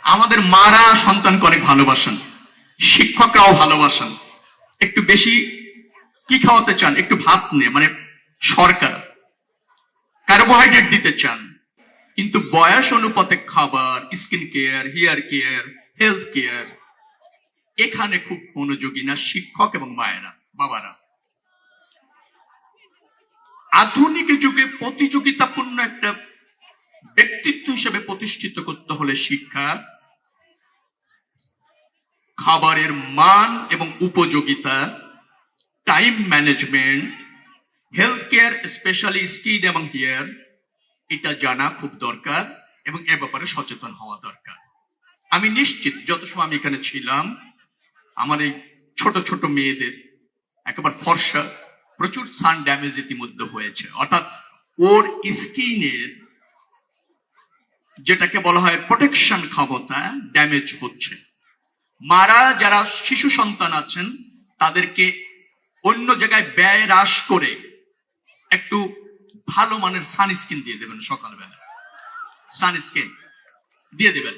আমাদের মারা সন্তানকে অনেক ভালোবাসেন, শিক্ষকরাও ভালোবাসেন। একটু বেশি কি খাওয়াতে চান, একটু ভাত নিয়ে, মানে সরকার কার্বোহাইড্রেট দিতে চান, কিন্তু বয়স অনুপাতে খাবার, skin care, hair care, health care এখানে খুব মনোযোগী না শিক্ষক এবং মায়েরা, বাবারা। আধুনিক যুগে প্রতিযোগিতাপূর্ণ একটা ব্যক্তিত্ব হিসেবে প্রতিষ্ঠিত করতে হলে শিক্ষা, খাবারের মান এবং উপযোগিতা, time management, health care, specially skin এবং হেয়ার, এটা জানা খুব দরকার এবং এ ব্যাপারে সচেতন হওয়া দরকার। আমি নিশ্চিত যত সময় আমি এখানে ছিলাম, আমার এই ছোট ছোট মেয়েদের একেবারে ফর্সা প্রচুর সান ড্যামেজ ইতিমধ্যে হয়েছে, অর্থাৎ ওর স্কিনের যেটাকে বলা হয় প্রোটেকশন ক্ষমতা ড্যামেজ হচ্ছে। মারা যারা শিশু সন্তান আছেন তাদেরকে অন্য জায়গায় ব্যয় হ্রাস করে একটু ভালো মানের সানস্ক্রিন দিয়ে দেবেন, সকালবেলা সানস্ক্রিন দিয়ে দেবেন।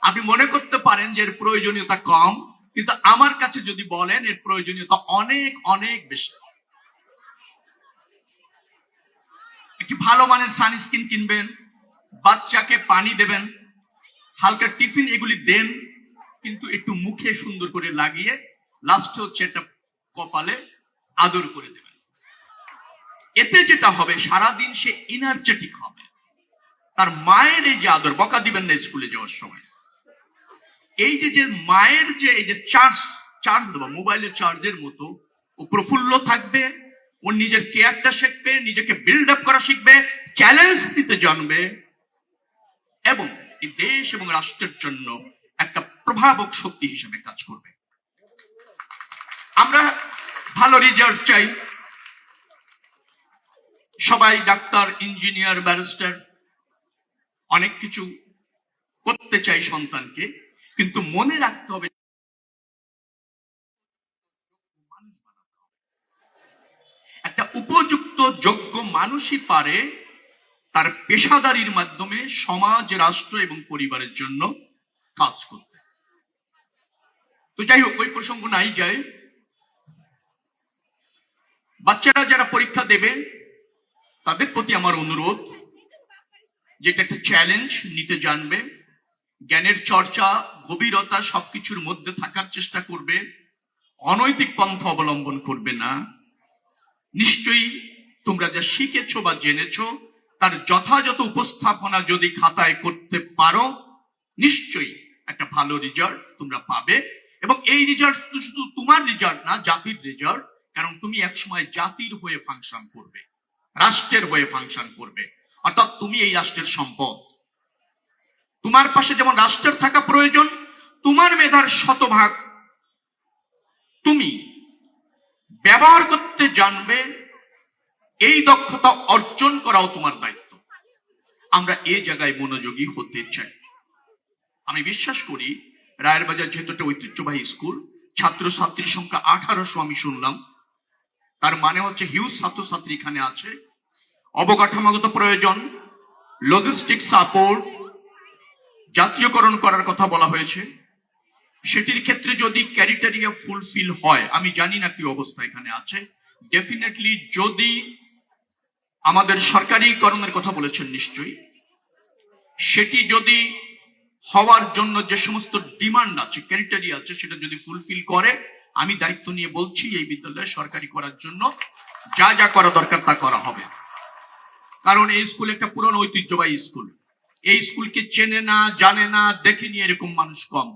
আপনি মনে করতে পারেন যে এর প্রয়োজনীয়তা কম, কিন্তু আমার কাছে যদি বলেন এর প্রয়োজনীয়তা অনেক অনেক বেশি। একটি ভালো মানের সানস্ক্রিন কিনবেন, বাচ্চাকে পানি দেবেন, হালকা টিফিন এগুলি দেন, কিন্তু একটু মুখে সুন্দর করে লাগিয়ে লাস্ট হচ্ছে একটা কপালে আদর করে দেবেন। এতে যেটা হবে সারাদিন সে এনার্জেটিক হবে। তার মায়ের এই যে আদর, বকা দিবেন না স্কুলে যাওয়ার সময়, এই যে মায়ের যে এই যে চার্জ দেবো মোবাইলের চার্জের মতো, ও প্রফুল্ল থাকবে, ও নিজের কেয়ারটা শিখবে, নিজেকে বিল্ড আপ করা শিখবে, চ্যালেঞ্জ দিতে জানবে এবং এই দেশ এবং রাষ্ট্রের জন্য একটা প্রভাবক শক্তি হিসেবে কাজ করবে। আমরা ভালো রেজাল্ট চাই, সবাই ডাক্তার, ইঞ্জিনিয়ার, ব্যারিস্টার অনেক কিছু করতে চাই সন্তানকে, কিন্তু মনে রাখতে হবে একটা উপযুক্ত যোগ্য মানুষই পারে তার পেশাদারির মাধ্যমে সমাজ, রাষ্ট্র এবং পরিবারের জন্য কাজ করতে। তো যাই হোক, ওই প্রসঙ্গ নাই যায়। বাচ্চারা যারা পরীক্ষা দেবে তাদের প্রতি আমার অনুরোধ, যেটা একটা চ্যালেঞ্জ নিতে জানবে, জ্ঞানের চর্চা, গভীরতা সবকিছুর মধ্যে থাকার চেষ্টা করবে, অনৈতিক পন্থা অবলম্বন করবে না। নিশ্চয়ই তোমরা যা শিখেছো বা জেনেছো তার যথাযথ উপস্থাপনা যদি খাতায় করতে পারো, নিশ্চয়ই একটা ভালো রেজাল্ট তোমরা পাবে। এবং এই রেজাল্ট শুধু তোমার রেজাল্ট না, জাতির রেজাল্ট, কারণ তুমি একসময় জাতির হয়ে ফাংশন করবে, রাষ্ট্রের হয়ে ফাংশন করবে, অর্থাৎ তুমি এই রাষ্ট্রের সম্পদ। তোমার পাশে যেমন রাষ্ট্রের থাকা প্রয়োজন, তোমার মেধার শতভাগ তুমি ব্যবহার করতে জানবে, এই দক্ষতা অর্জন করাও তোমার দায়িত্ব। আমরা এই জায়গায় মনোযোগী হতে চাই। আমি বিশ্বাস করি রায়ের বাজার যেহেতু একটা ঐতিহ্যবাহী স্কুল, ছাত্রছাত্রীর সংখ্যা 1800 আমি শুনলাম, তার মানে হচ্ছে হিউজ ছাত্রছাত্রী এখানে আছে। অবকাঠামোগত প্রয়োজন, লজিস্টিক সাপোর্ট, জাতীয়করণ করার কথা বলা হয়েছে। সেটির ক্ষেত্রে যদি ক্রাইটেরিয়া ফুলফিল হয়, আমি জানি না কি অবস্থা এখানে আছে, ডেফিনেটলি যদি আমাদের সরকারিকরণের কথা বলেছেন নিশ্চয়ই, সেটি যদি হওয়ার জন্য যে সমস্ত ডিমান্ড আছে, ক্রাইটেরিয়া আছে, সেটা যদি ফুলফিল করে, আমি দায়িত্ব নিয়ে বলছি এই বিদ্যালয় সরকারি করার জন্য যা যা করা দরকার তা করা হবে। কারণ এই স্কুল একটা পুরনো ঐতিহ্যবাহী স্কুল, এই স্কুলকে চেনে না, জানে না, দেখেনি এরকম মানুষ কম।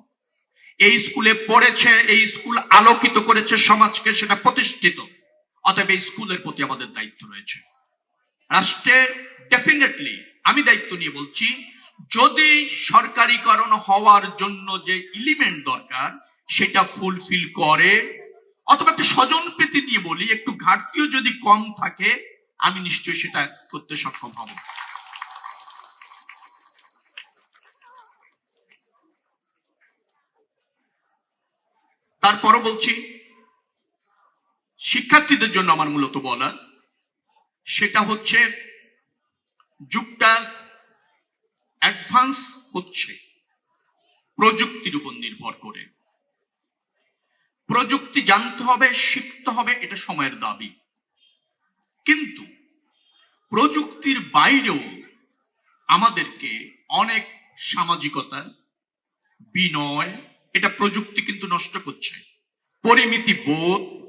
এই স্কুলে পড়েছে, এই স্কুল আলোকিত করেছে সমাজকে, সেটা প্রতিষ্ঠিত। অতএব এই স্কুলের প্রতি আমাদের দায়িত্ব রয়েছে। রাষ্ট্রে ডেফিনেটলি আমি দায়িত্ব নিয়ে বলছি, যদি সরকারিকরণ হওয়ার জন্য যে এলিমেন্ট দরকার সেটা ফুলফিল করে, অথবা একটা স্বজন প্রীতি নিয়ে বলি, একটু ঘাটতিও যদি কম থাকে, আমি নিশ্চয়ই সেটা করতে সক্ষম হব। তারপরও বলছি, শিক্ষার্থীদের জন্য আমার মূলত বলা, সেটা হচ্ছে যুগটা অ্যাডভান্স হচ্ছে, প্রযুক্তির উপর নির্ভর করে। প্রযুক্তি জানতে হবে, শিখতে হবে, এটা সময়ের দাবি। কিন্তু প্রযুক্তির বাইরেও আমাদেরকে অনেক সামাজিকতা, বিনয়, এটা প্রযুক্তি কিন্তু নষ্ট করছে। পরিমিতি বোধ,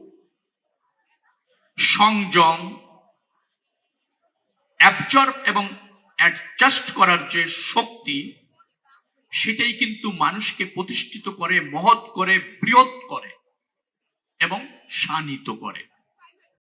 সংযম, অ্যাবজর্ব এবং অ্যাডজাস্ট করার যে শক্তি, সেটাই কিন্তু মানুষকে প্রতিষ্ঠিত করে, মহৎ করে, বৃহৎ করে এবং শানিত করে।